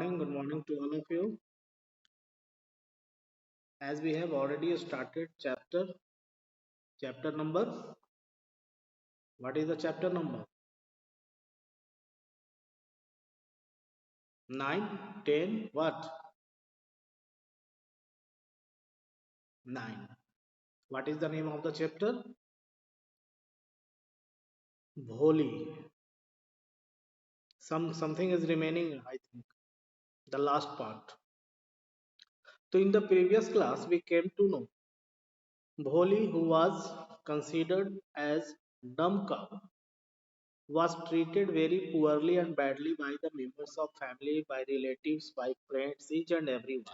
Good morning to all of you. As we have already started chapter number, what is the chapter number? 9, 10, what? 9. What is the name of the chapter? Bholi. Something is remaining, I think, the last part. So in the previous class, we came to know Bholi, who was considered as dumb cow, was treated very poorly and badly by the members of family, by relatives, by friends, each and everyone.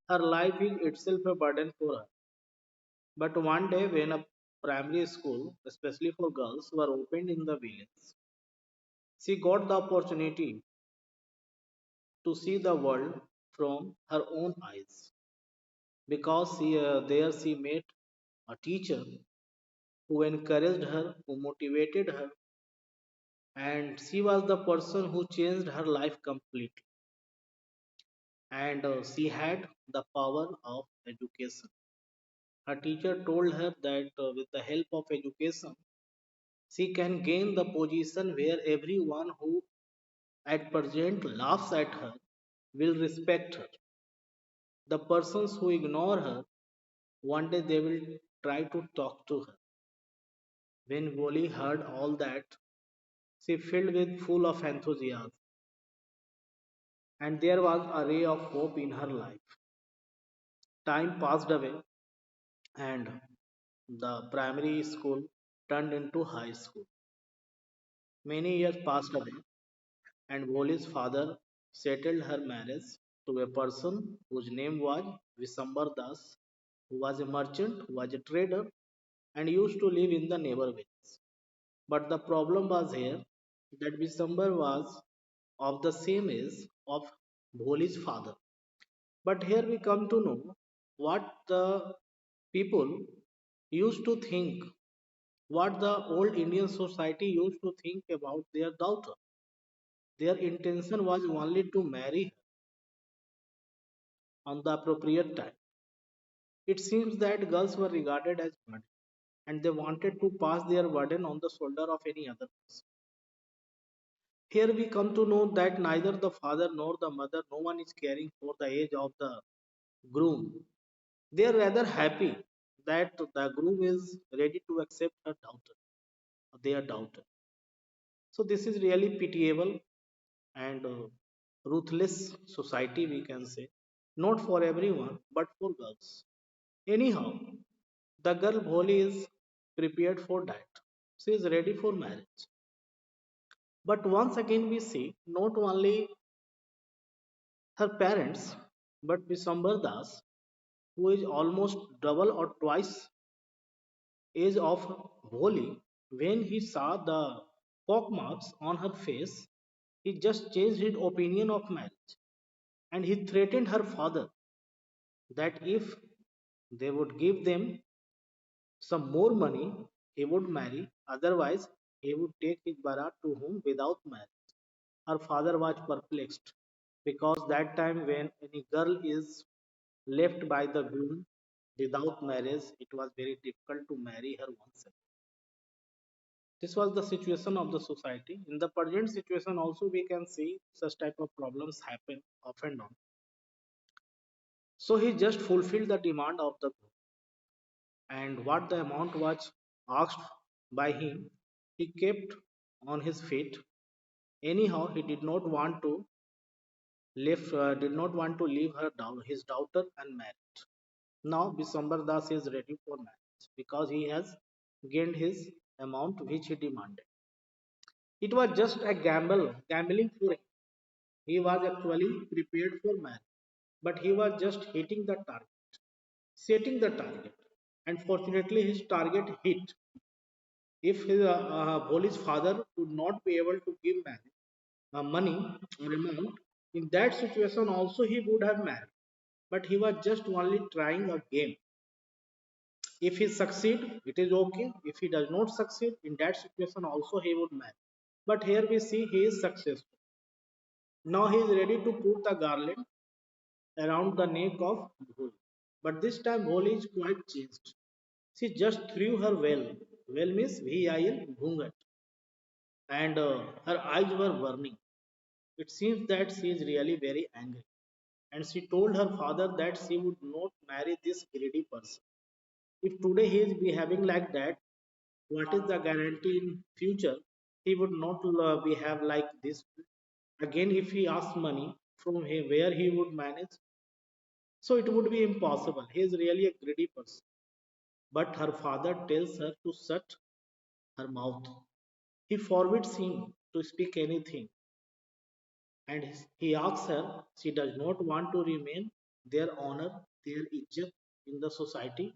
Her life is itself a burden for her. But one day, when a primary school, especially for girls, were opened in the village, she got the opportunity to see the world from her own eyes. Because there she met a teacher who encouraged her, who motivated her, and she was the person who changed her life completely. And she had the power of education. Her teacher told her that with the help of education, she can gain the position where everyone who at present laughs at her will respect her. The persons who ignore her, one day they will try to talk to her. When Woli heard all that, she filled with full of enthusiasm, and there was a ray of hope in her life. Time passed away, and the primary school turned into high school. Many years passed away, and Woli's father settled her marriage to a person whose name was Visambar Das, who was a merchant, who was a trader, and used to live in the neighborhood. But the problem was here that Visambar was of the same age of Bholi's father. But here we come to know what the people used to think, what the old Indian society used to think about their daughter. Their intention was only to marry on the appropriate time. It seems that girls were regarded as burden and they wanted to pass their burden on the shoulder of any other person. Here we come to know that neither the father nor the mother, no one is caring for the age of the groom. They are rather happy that the groom is ready to accept her daughter, their daughter. So this is really pitiable and ruthless society, we can say. Not for everyone, but for girls. Anyhow, the girl Bholi is prepared for that. She is ready for marriage. But once again, we see not only her parents, but Visambar Das, who is almost double or twice age of Bholi, when he saw the pock marks on her face, he just changed his opinion of marriage and he threatened her father that if they would give them some more money, he would marry, otherwise, he would take his barat to home without marriage. Her father was perplexed because that time when any girl is left by the groom without marriage, it was very difficult to marry her once again. This was the situation of the society. In the present situation, also we can see such type of problems happen off and on. So he just fulfilled the demand of the groom, and what the amount was asked by him, he kept on his feet. Anyhow, he did not want to leave his daughter unmarried. Now Bisambar Das is ready for marriage because he has gained his amount which he demanded. It was just a gambling for him. He was actually prepared for marriage, but he was just hitting the target, setting the target. And fortunately, his target hit. If Bholi's father would not be able to give money or amount, in that situation also he would have married. But he was just only trying a game. If he succeed, it is okay. If he does not succeed, in that situation also he would marry. But here we see he is successful. Now he is ready to put the garland around the neck of Bhol. But this time Bhol is quite changed. She just threw her veil. Veil means V-I-L, Bhungat. And her eyes were burning. It seems that she is really very angry. And she told her father that she would not marry this greedy person. If today he is behaving like that, what is the guarantee in future he would not behave like this? Again, if he asks money from him, where he would manage? So it would be impossible. He is really a greedy person. But her father tells her to shut her mouth. He forbids him to speak anything, and he asks her, she does not want to remain their honor, their izzat in the society.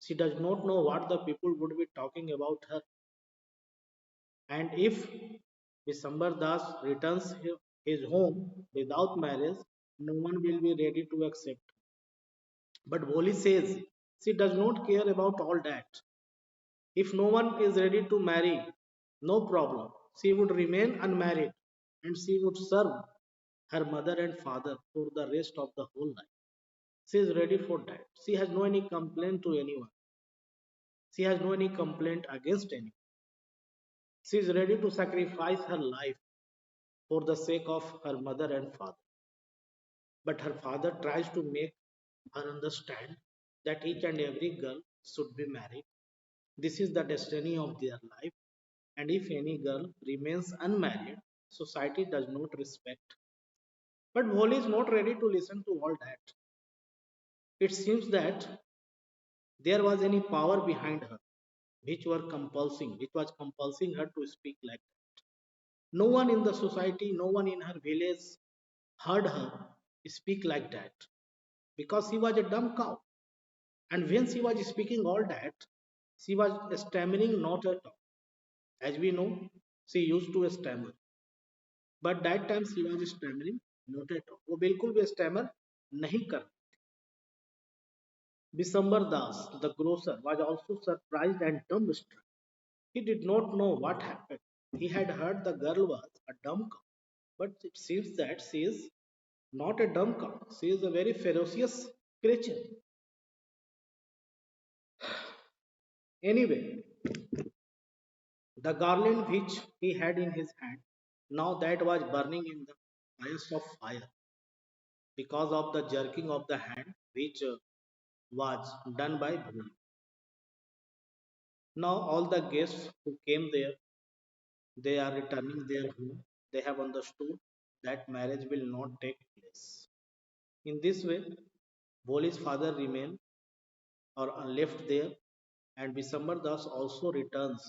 She does not know what the people would be talking about her. And if Visambar Das returns his home without marriage, no one will be ready to accept. But Boli says she does not care about all that. If no one is ready to marry, no problem. She would remain unmarried and she would serve her mother and father for the rest of the whole life. She is ready for that. She has no any complaint to anyone. She has no any complaint against anyone. She is ready to sacrifice her life for the sake of her mother and father. But her father tries to make her understand that each and every girl should be married. This is the destiny of their life. And if any girl remains unmarried, society does not respect. But Bholi is not ready to listen to all that. It seems that there was any power behind her, which was compulsing her to speak like that. No one in the society, no one in her village heard her speak like that because she was a dumb cow. And when she was speaking all that, she was stammering not at all. As we know, she used to stammer. But that time she was stammering not at all. वो बिल्कुल भी stammer नहीं कर. Bisambar Das, the grocer, was also surprised and dumbstruck. He did not know what happened. He had heard the girl was a dumb cow, but it seems that she is not a dumb cow. She is a very ferocious creature. Anyway, the garland which he had in his hand, now that was burning in the fires of fire because of the jerking of the hand which was done by Bhumi. Now all the guests who came there, they are returning their home. They have understood that marriage will not take place. In this way, Boli's father remained or left there, and Bisambar Das also returns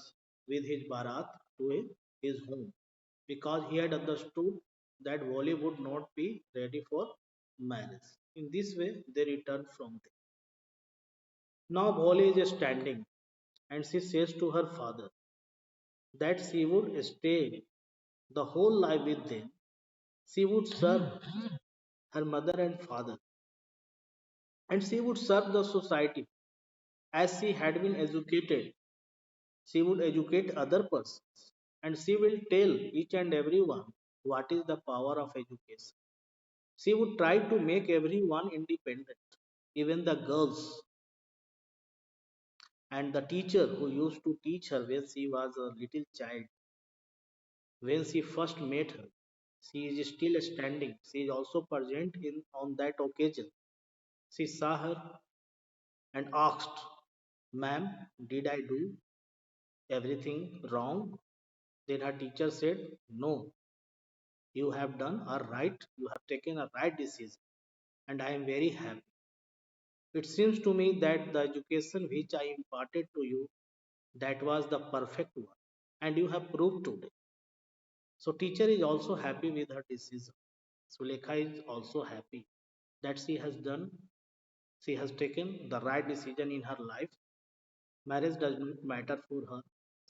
with his barat to his home because he had understood that Boli would not be ready for marriage. In this way, they returned from there. Now Boli is standing and she says to her father that she would stay the whole life with them. She would serve her mother and father, and she would serve the society as she had been educated. She would educate other persons, and she will tell each and everyone what is the power of education. She would try to make everyone independent, even the girls and the teacher who used to teach her when she was a little child. When she first met her, she is still standing. She is also present in on that occasion. She saw her and asked, "Ma'am, did I do everything wrong?" Then her teacher said, "No, you have done a right, you have taken a right decision, and I am very happy. It seems to me that the education which I imparted to you, that was the perfect one, and you have proved today." So teacher is also happy with her decision. Sulekha is also happy that she has taken the right decision in her life. Marriage does not matter for her.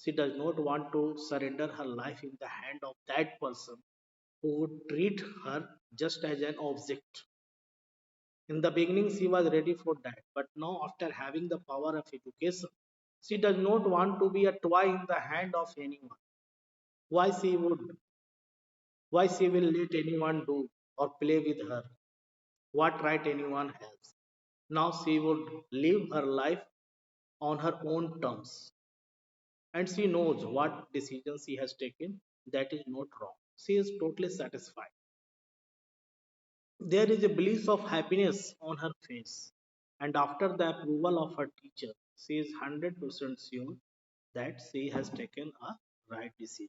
She does not want to surrender her life in the hand of that person who would treat her just as an object. In the beginning, she was ready for that, but now, after having the power of education, she does not want to be a toy in the hand of anyone. Why she would? Why she will let anyone do or play with her? What right anyone has? Now she would live her life on her own terms. And she knows what decision she has taken that is not wrong. She is totally satisfied. There is a bliss of happiness on her face. And after the approval of her teacher, she is 100% sure that she has taken a right decision.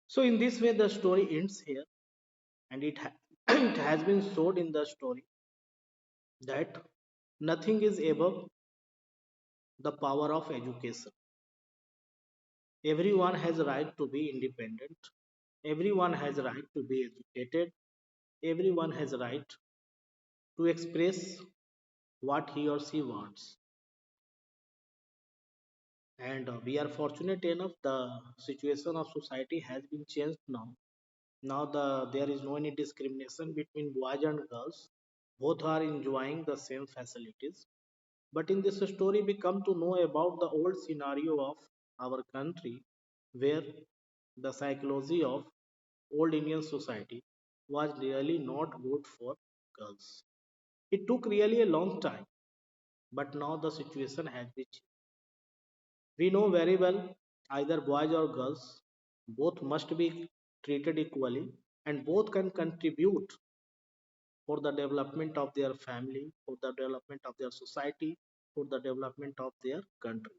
So, in this way, the story ends here, and it has been showed in the story that nothing is above the power of education. Everyone has a right to be independent. Everyone has a right to be educated. Everyone has a right to express what he or she wants. And we are fortunate enough the situation of society has been changed now. Now there is no any discrimination between boys and girls. Both are enjoying the same facilities. But in this story, we come to know about the old scenario of our country where the psychology of old Indian society was really not good for girls. It took really a long time, but now the situation has been changed. We know very well either boys or girls, both must be treated equally and both can contribute for the development of their family, for the development of their society, for the development of their country.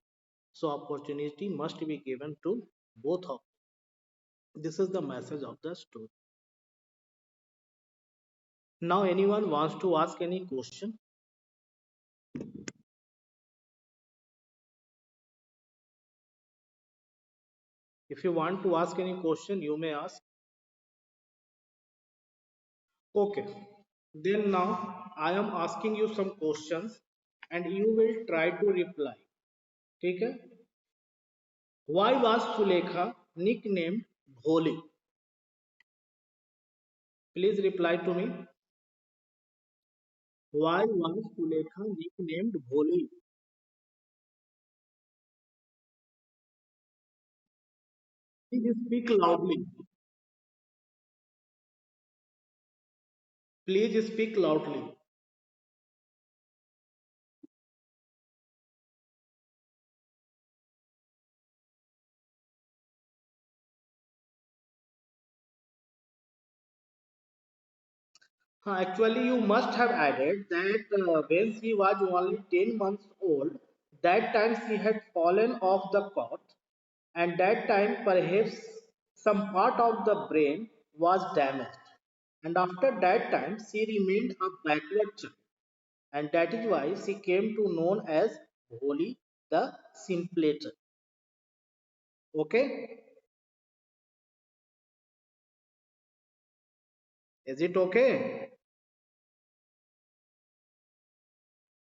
So opportunity must be given to both of them. This is the message of the story. Now anyone wants to ask any question? If you want to ask any question, you may ask. Okay. Then now I am asking you some questions and you will try to reply. ठीक है? Why was Sulekha nicknamed Bholi? Please reply to me. Why was Sulekha nicknamed Bholi? Please speak loudly. Please speak loudly. Actually, you must have added that when she was only 10 months old, that time she had fallen off the cot, and that time perhaps some part of the brain was damaged. And after that time, she remained a backward child, and that is why she came to known as Holy the Simpleton. Okay, is it okay?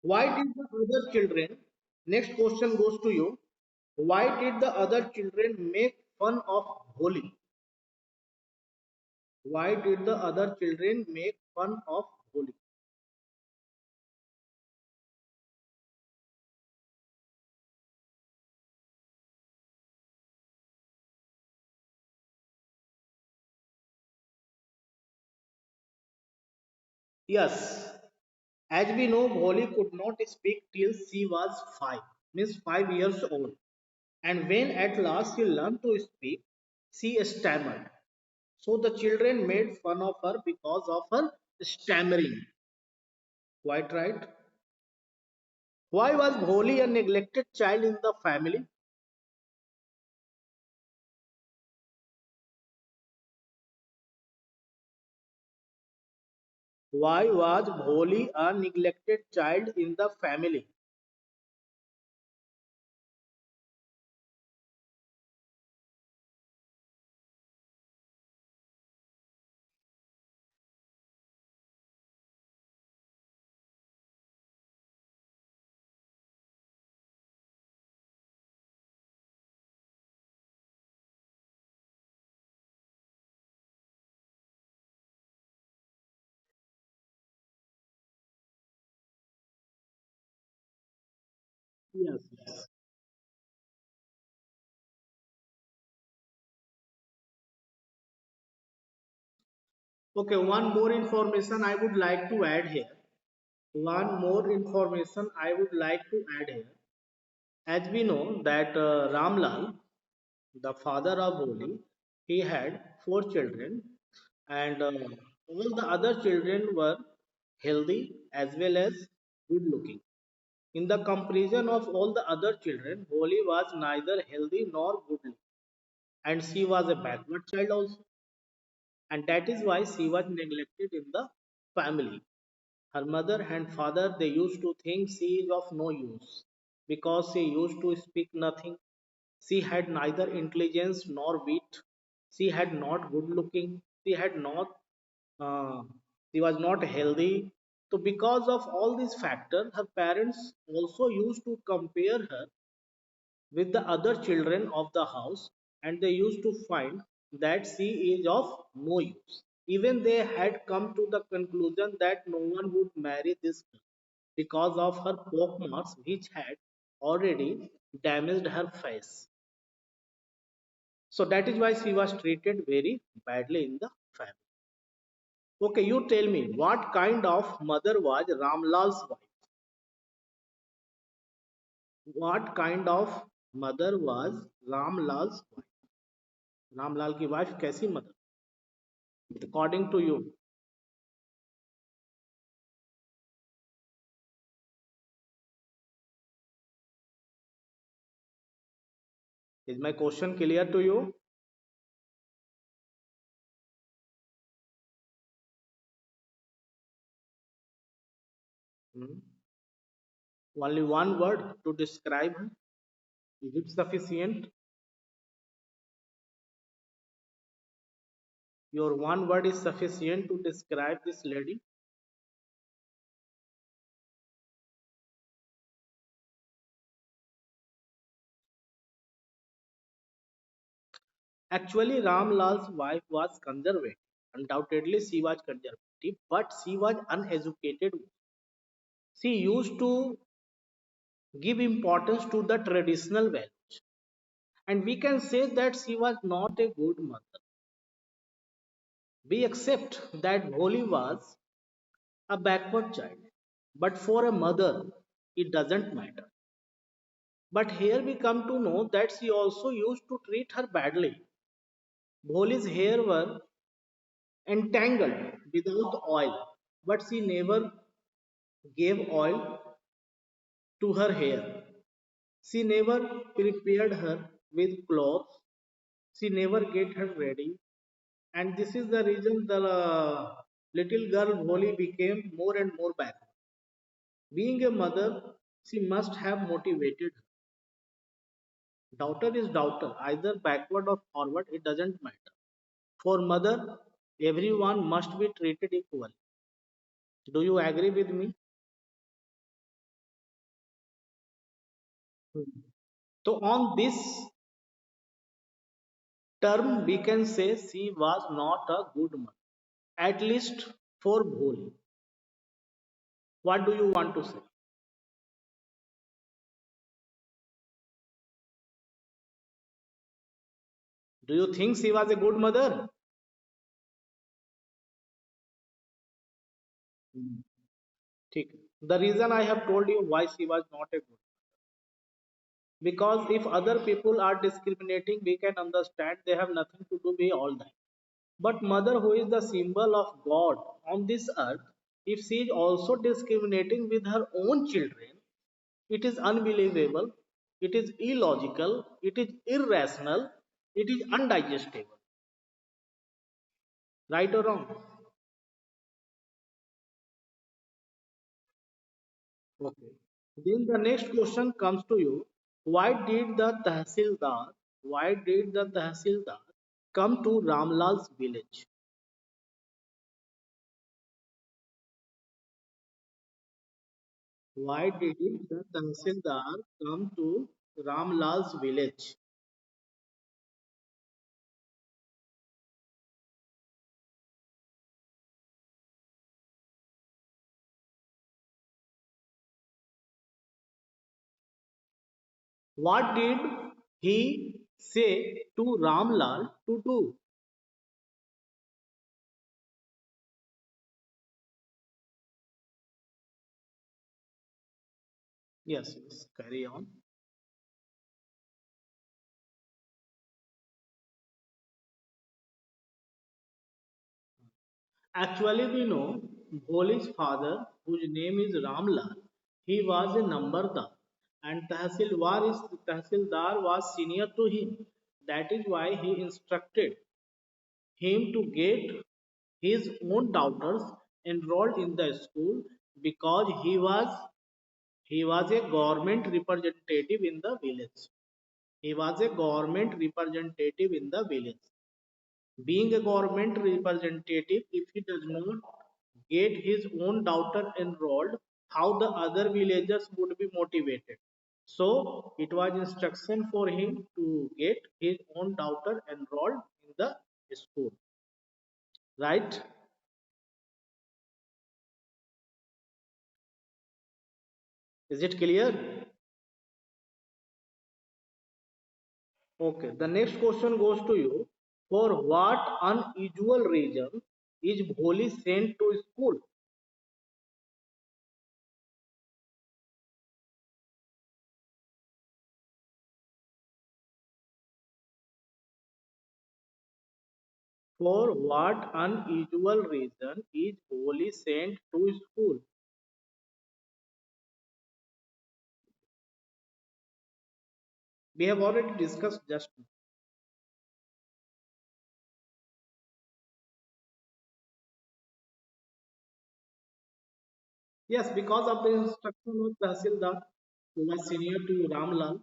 Why did the other children? Next question goes to you. Why did the other children make fun of Holi? Why did the other children make fun of Holi? Yes, as we know, Holi could not speak till she was 5, means 5 years old. And when at last she learned to speak, she stammered. So the children made fun of her because of her stammering. Quite right. Why was Holi a neglected child in the family? Why was Bholi a neglected child in the family? Yes. Okay, one more information I would like to add here. One more information I would like to add here. As we know that Ramlal, the father of Holi, he had four children, and all the other children were healthy as well as good looking. In the comparison of all the other children, Holi was neither healthy nor good looking, and she was a backward child also, and that is why she was neglected in the family. Her mother and father they used to think she is of no use because she used to speak nothing. She had neither intelligence nor wit. She had not good looking. She had not. Uh, she was not healthy. So because of all these factors, her parents also used to compare her with the other children of the house, and they used to find that she is of no use. Even they had come to the conclusion that no one would marry this girl because of her pockmarks, which had already damaged her face. So that is why she was treated very badly in the family. Okay, you tell me what kind of mother was Ramlal's wife? What kind of mother was Ramlal's wife? Ramlal की wife कैसी mother according to you is my question clear to you only one word to describe her, is it sufficient? Your one word is sufficient to describe this lady? Actually, Ramlal's wife was conservative. Undoubtedly, she was conservative, but she was uneducated. She used to give importance to the traditional values. And we can say that she was not a good mother. We accept that Bholi was a backward child. But for a mother, it doesn't matter. But here we come to know that she also used to treat her badly. Bholi's hair were entangled without oil, but she never gave oil to her hair. She never prepared her with clothes. She never get her ready. And this is the reason the little girl Bholi became more and more backward. Being a mother, she must have motivated her. Daughter is daughter, either backward or forward, it doesn't matter. For mother, everyone must be treated equally. Do you agree with me? Hmm. So on this term, we can say she was not a good mother, at least for Bholi. What do you want to say? Do you think she was a good mother? Hmm. ठीक. The reason I have told you why she was not a good, because if other people are discriminating, we can understand they have nothing to do with all that. But mother, who is the symbol of God on this earth, if she is also discriminating with her own children, it is unbelievable, it is illogical, it is irrational, it is undigestible. Right or wrong? Okay. Then the next question comes to you. Why did the Tahsildar come to Ramlal's village? Why did the Tahsildar come to Ramlal's village? What did he say to Ramlal to do? Yes, yes. Carry on. Actually, we know Bholi's father, whose name is Ramlal, he was a Nambardar, and Tahsildar was senior to him. That is why he instructed him to get his own daughters enrolled in the school because he was a government representative in the village. He was a government representative in the village. Being a government representative, if he does not get his own daughter enrolled, how the other villagers would be motivated? So it was instruction for him to get his own daughter enrolled in the school. Right? Is it clear? Okay. The next question goes to you. For what unusual reason is Bholi sent to school? For what unusual reason is Bholi sent to school? We have already discussed just now. Yes, because of the instruction of Tahsildar, who was senior to Ramlal,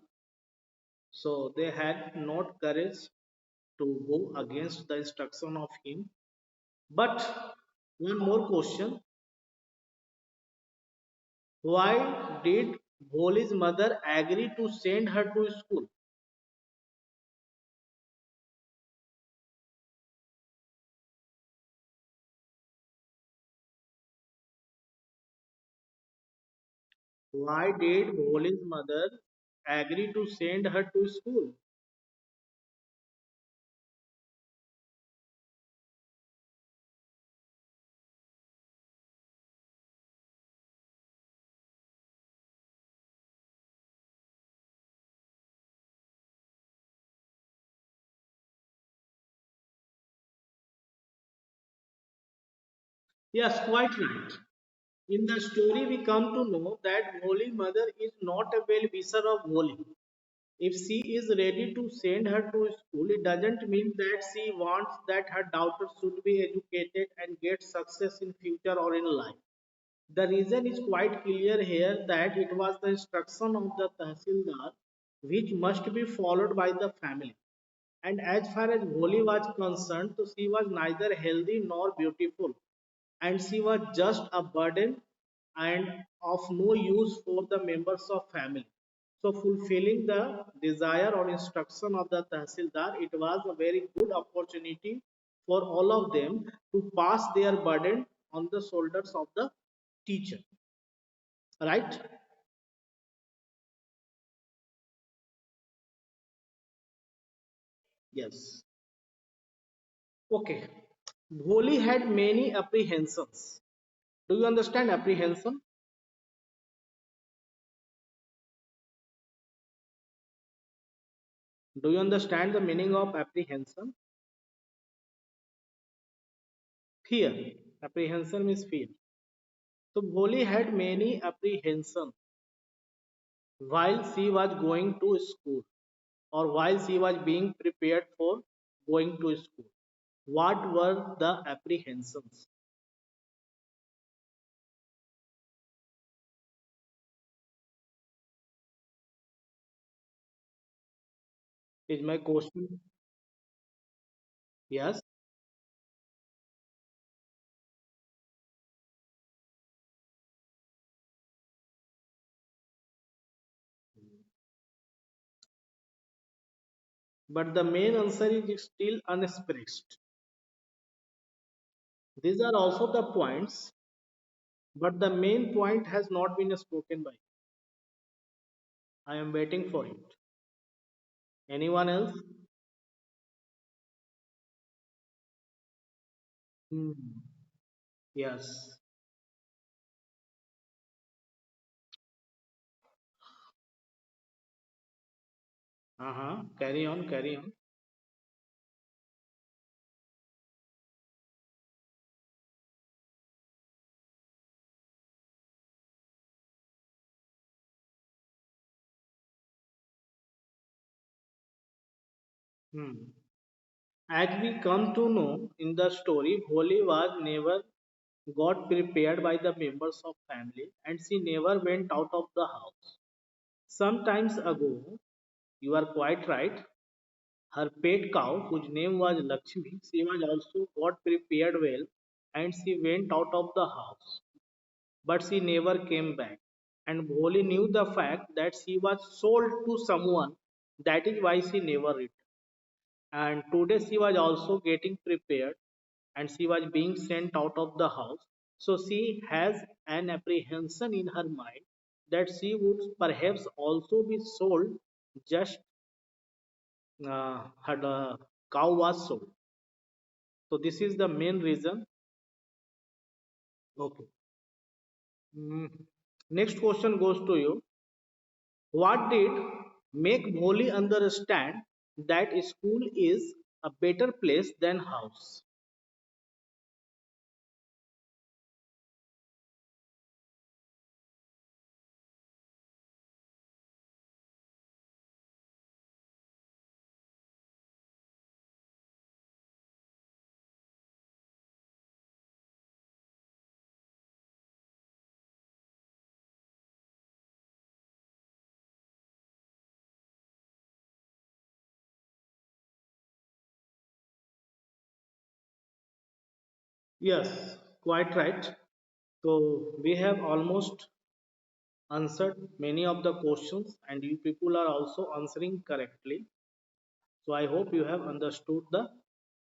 so they had not courage to go against the instruction of him. But one more question: why did Bholi's mother agree to send her to school? Why did Bholi's mother agree to send her to school? Yes, quite right. In the story, we come to know that Bholi's mother is not a well wisher of Bholi. If she is ready to send her to school, it doesn't mean that she wants that her daughter should be educated and get success in future or in life. The reason is quite clear here that it was the instruction of the Tahsildar which must be followed by the family. And as far as Bholi was concerned, so she was neither healthy nor beautiful, and she was just a burden and of no use for the members of family. So fulfilling the desire or instruction of the Tahsildar, it was a very good opportunity for all of them to pass their burden on the shoulders of the teacher. Right? Yes. Okay. Bholi had many apprehensions. Do you understand apprehension? Do you understand the meaning of apprehension? Fear. Apprehension means fear. So Bholi had many apprehensions while she was going to school or while she was being prepared for going to school. What were the apprehensions? Is my question? Yes. But the main answer is still unexpressed. These are also the points, but the main point has not been spoken by. I am waiting for it. Anyone else? Hmm. Yes. Carry on, carry on. Hmm. As we come to know in the story, Bholi was never got prepared by the members of family and she never went out of the house. Sometimes ago, you are quite right, her pet cow, whose name was Lakshmi, she was also got prepared well and she went out of the house. But she never came back. And Bholi knew the fact that she was sold to someone. That is why she never returned. And today she was also getting prepared and she was being sent out of the house. So she has an apprehension in her mind that she would perhaps also be sold just her cow was sold. So this is the main reason. Okay. Mm. Next question goes to you. What did make Bholi understand that school is a better place than house? Yes, quite right. So we have almost answered many of the questions and you people are also answering correctly. So I hope you have understood the